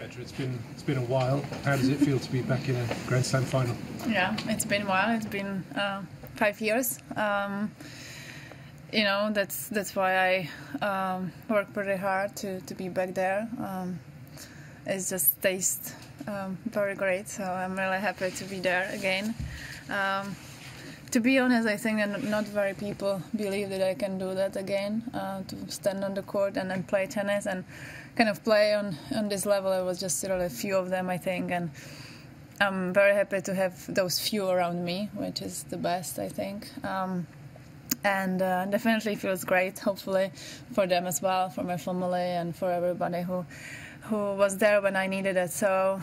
Petra, it's been a while. How does it feel to be back in a Grand Slam final? Yeah, it's been a while. It's been 5 years. You know, that's why I work pretty hard to be back there. It just tastes very great, so I'm really happy to be there again. To be honest, I think that not very people believe that I can do that again, to stand on the court and then play tennis and kind of play on this level. It was just really a few of them, I think, and I'm very happy to have those few around me, which is the best, I think. And definitely feels great, hopefully, for them as well, for my family and for everybody who was there when I needed it. So,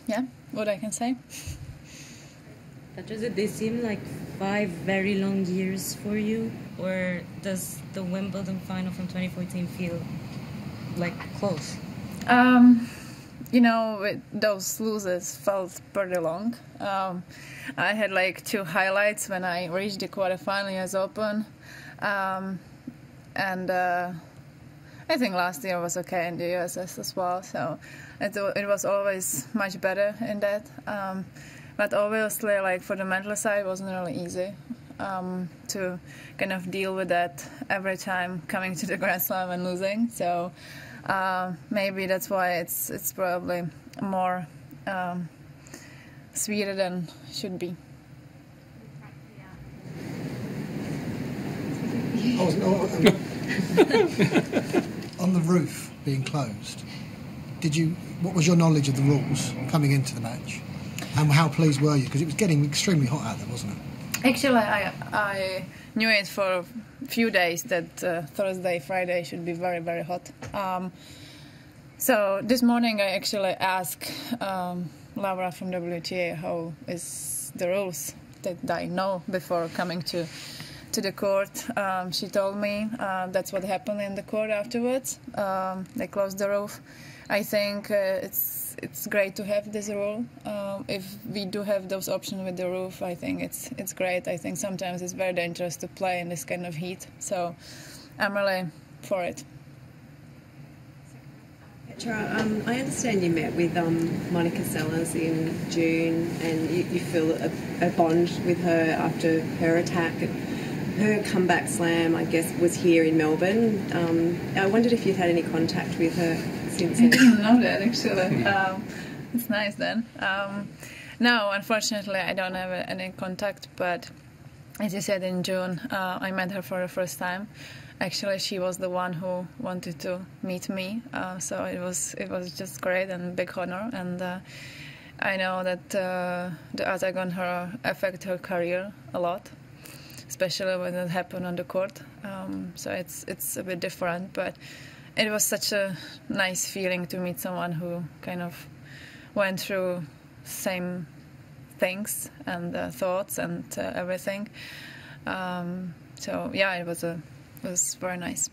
yeah, what I can say. Does they seem like 5 very long years for you, or does the Wimbledon final from 2014 feel like close? You know, those losses felt pretty long. I had like 2 highlights when I reached the quarterfinal US Open, and I think last year was okay in the USS as well. So it was always much better in that. But obviously, like for the mental side, it wasn't really easy to kind of deal with that every time coming to the Grand Slam and losing. So maybe that's why it's probably more sweeter than should be. On the roof being closed, what was your knowledge of the rules coming into the match? And how pleased were you? Because it was getting extremely hot out there, wasn't it? Actually, I knew it for a few days that Thursday, Friday should be very, very hot. So this morning I actually asked Laura from WTA how is the rules that I know before coming to the court. She told me that's what happened in the court afterwards. They closed the roof. I think it's great to have this rule. If we do have those options with the roof, I think it's great. I think sometimes it's very dangerous to play in this kind of heat. So I'm really for it. Petra, I understand you met with Monica Seles in June, and you feel a bond with her after her attack. Her comeback slam, I guess, was here in Melbourne. I wondered if you'd had any contact with her since then. I didn't know that, actually. It's nice then. No, unfortunately, I don't have any contact, but as you said, in June, I met her for the first time. Actually, she was the one who wanted to meet me, so it was just great and a big honor. And I know that the attack on her affected her career a lot, especially when it happened on the court. So it's a bit different, but it was such a nice feeling to meet someone who kind of went through same things and thoughts and everything. So yeah, it was very nice.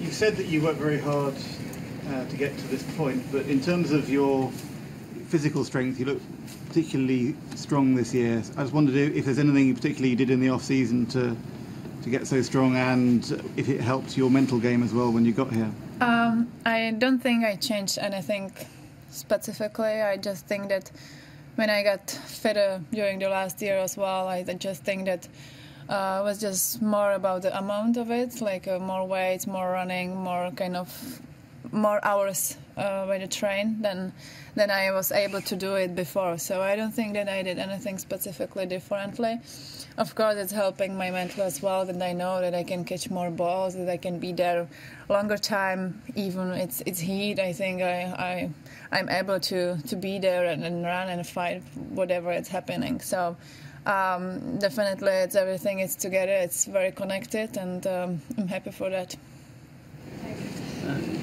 You said that you worked very hard to get to this point, but in terms of your physical strength, you look particularly strong this year. I just wondered if there's anything particularly you did in the off-season to get so strong, and if it helped your mental game as well when you got here. I don't think I changed anything specifically. I just think that when I got fitter during the last year as well, I just think that it was just more about the amount of it, like more weights, more running, more hours when you train than I was able to do it before. So I don't think that I did anything specifically differently. Of course, it's helping my mental as well, that I know that I can catch more balls, that I can be there longer time, even it's heat. I think I'm able to be there and run and fight whatever is happening. So definitely it's everything is together, it's very connected, and I'm happy for that.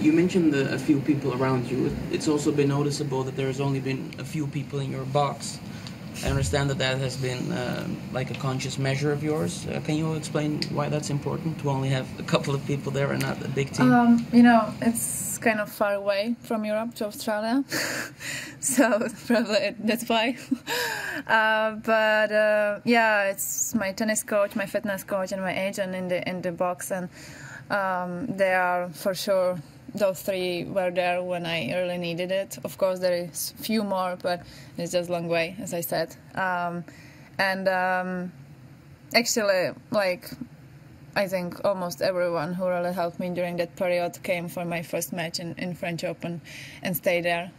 You mentioned a few people around you. It's also been noticeable that there's only been a few people in your box. I understand that has been like a conscious measure of yours. Can you explain why that's important, to only have a couple of people there and not a big team? You know, it's kind of far away from Europe to Australia, so probably that's why. But yeah, it's my tennis coach, my fitness coach, and my agent in the box, and they are for sure those 3 were there when I really needed it. Of course, there is few more, but it's just a long way, as I said. Actually, like, I think almost everyone who really helped me during that period came for my first match in French Open and stayed there.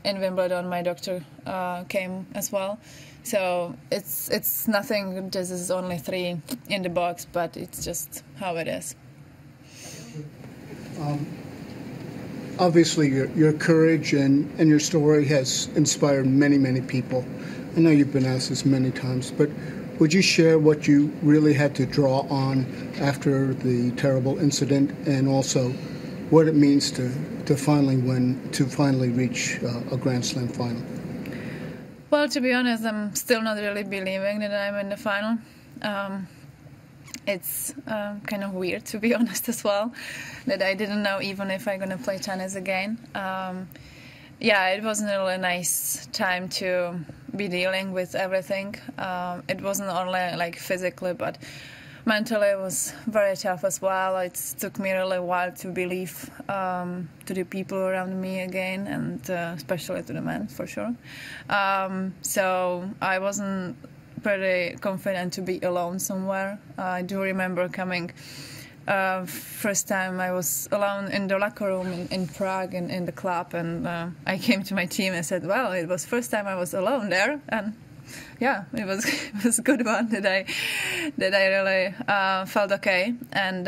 In Wimbledon, my doctor came as well. So it's nothing, this is only 3 in the box, but it's just how it is. Obviously, your courage and your story has inspired many, many people. I know you've been asked this many times, but would you share what you really had to draw on after the terrible incident, and also what it means to finally win, to finally reach a Grand Slam final? Well, to be honest, I'm still not really believing that I'm in the final. It's kind of weird, to be honest, as well, that I didn't know even if I'm going to play tennis again. Yeah, it wasn't a really nice time to be dealing with everything. It wasn't only like physically, but mentally it was very tough as well. It took me really a while to believe to the people around me again, and especially to the men, for sure. So I wasn't pretty confident to be alone somewhere. I do remember coming first time I was alone in the locker room in Prague in the club, and I came to my team and said, well, it was first time I was alone there, and yeah, it was a good one that I really felt okay. And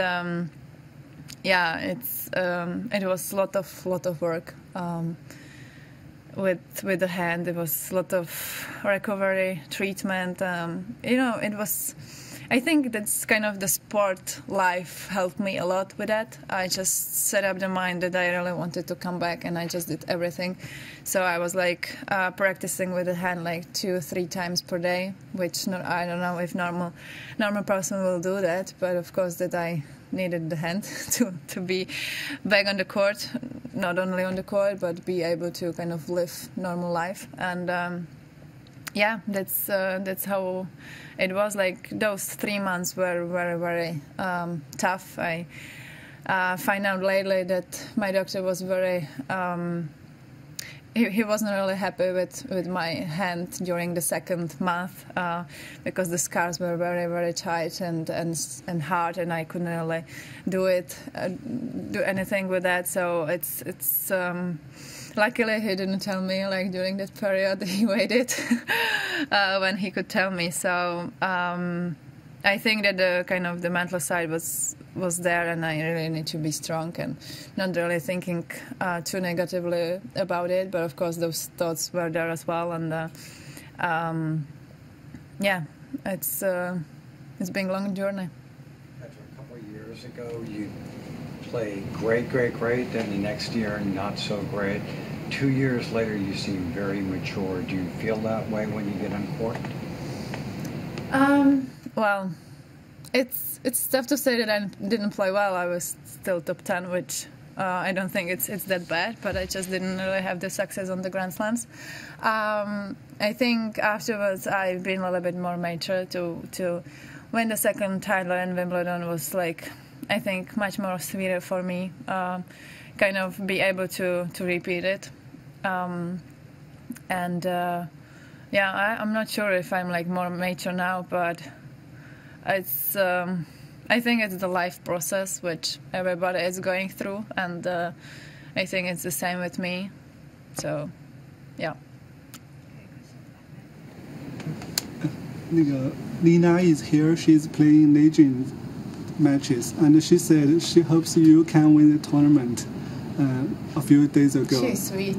yeah, it was a lot of work with the hand. It was a lot of recovery treatment. It was, I think that's kind of the sport life helped me a lot with that. I just set up the mind that I really wanted to come back, and I just did everything. So I was like practicing with the hand like 2-3 times per day, which I don't know if normal person will do that, but of course that I needed the hand to be back on the court, not only on the court, but be able to kind of live normal life. And yeah, that's how it was. Like those 3 months were very, very tough. I find out lately that my doctor was very he wasn't really happy with my hand during the second month because the scars were very, very tight and hard, and I couldn't really do anything with that. So it's luckily he didn't tell me like during that period. He waited when he could tell me. So I think that the kind of the mental side was there, and I really need to be strong and not really thinking too negatively about it. But of course, those thoughts were there as well, and yeah, it's been a long journey. Petra, a couple of years ago, you played great, then the next year not so great. 2 years later, you seem very mature. Do you feel that way when you get on court? Well, it's tough to say that I didn't play well. I was still top 10, which I don't think it's that bad, but I just didn't really have the success on the Grand Slams. I think afterwards I've been a little bit more mature to win the second title in Wimbledon was like, I think, much more sweeter for me, kind of be able to repeat it. Yeah, I'm not sure if I'm like more mature now, but it's I think it's the life process which everybody is going through, and I think it's the same with me. So, yeah. Lina is here. She's playing Legends matches, and she said she hopes you can win the tournament. A few days ago. She's sweet.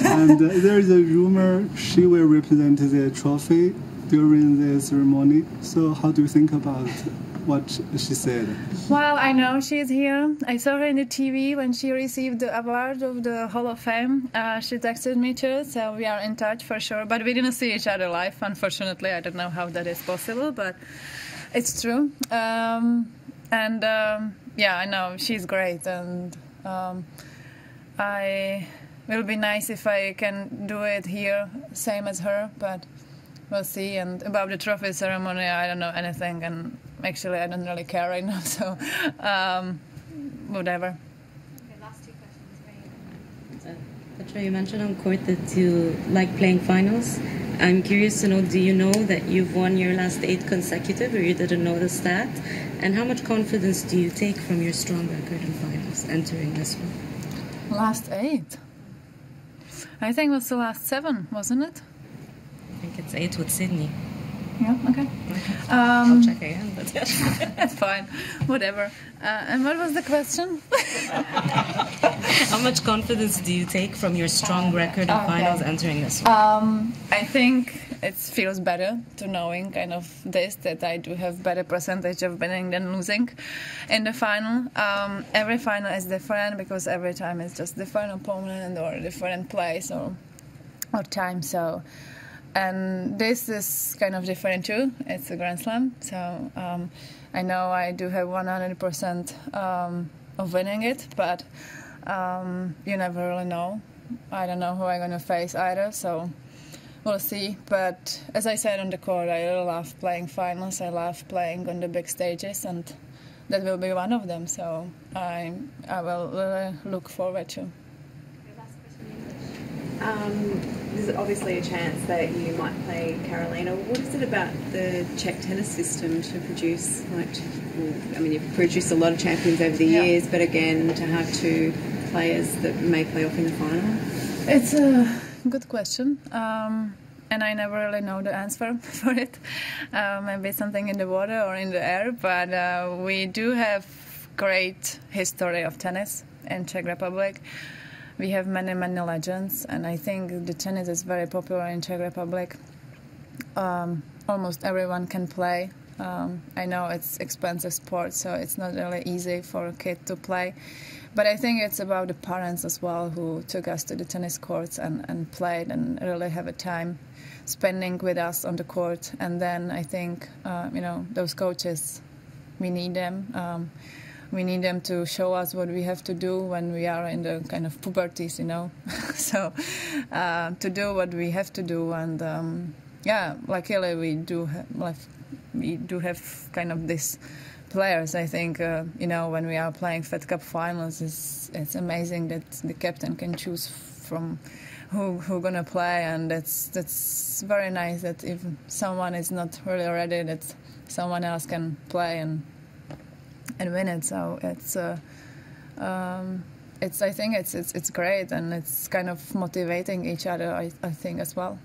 And there is a rumor she will represent the trophy during the ceremony. So how do you think about what she said? Well, I know she's here. I saw her in the TV when she received the award of the Hall of Fame. She texted me too, so we are in touch for sure. But we didn't see each other live, unfortunately. I don't know how that is possible, but it's true. Yeah, I know she's great, and it'll be nice if I can do it here, same as her, but we'll see. And about the trophy ceremony, I don't know anything, and actually I don't really care right now, so whatever. Petra, you mentioned on court that you like playing finals. I'm curious to know, do you know that you've won your last 8 consecutive, or you didn't notice that? And how much confidence do you take from your strong record in finals entering this one? Last 8? I think it was the last 7, wasn't it? I think it's 8 with Sydney. Yeah, okay. I'll check again, but That's fine, whatever. And what was the question? How much confidence do you take from your strong record in finals entering this one? I think it feels better to knowing kind of this, that I do have better percentage of winning than losing in the final. Every final is different because every time it's just different opponent or different place or time. So, and this is kind of different too. It's a Grand Slam, so I know I do have 100% of winning it, but you never really know. I don't know who I'm going to face either, so we'll see. But as I said on the court, I really love playing finals. I love playing on the big stages, and that will be one of them. So I will really look forward to. There's obviously a chance that you might play Carolina. What is it about the Czech tennis system to produce, I mean, you've produced a lot of champions over the years, but again, to have 2 players that may play off in the final? It's a good question, and I never really know the answer for it. Maybe something in the water or in the air, but we do have great history of tennis in Czech Republic. We have many legends, and I think the tennis is very popular in Czech Republic. Almost everyone can play. I know it's expensive sport, so it's not really easy for a kid to play. But I think it's about the parents as well who took us to the tennis courts and played and really have a time spending with us on the court. And then I think, those coaches, we need them. We need them to show us what we have to do when we are in the kind of puberties, So to do what we have to do, and luckily we do have kind of these players. I think when we are playing Fed Cup finals, it's amazing that the captain can choose from who gonna play, and that's very nice that if someone is not really ready, that someone else can play and win it. So I think it's great, and it's kind of motivating each other, I think, as well.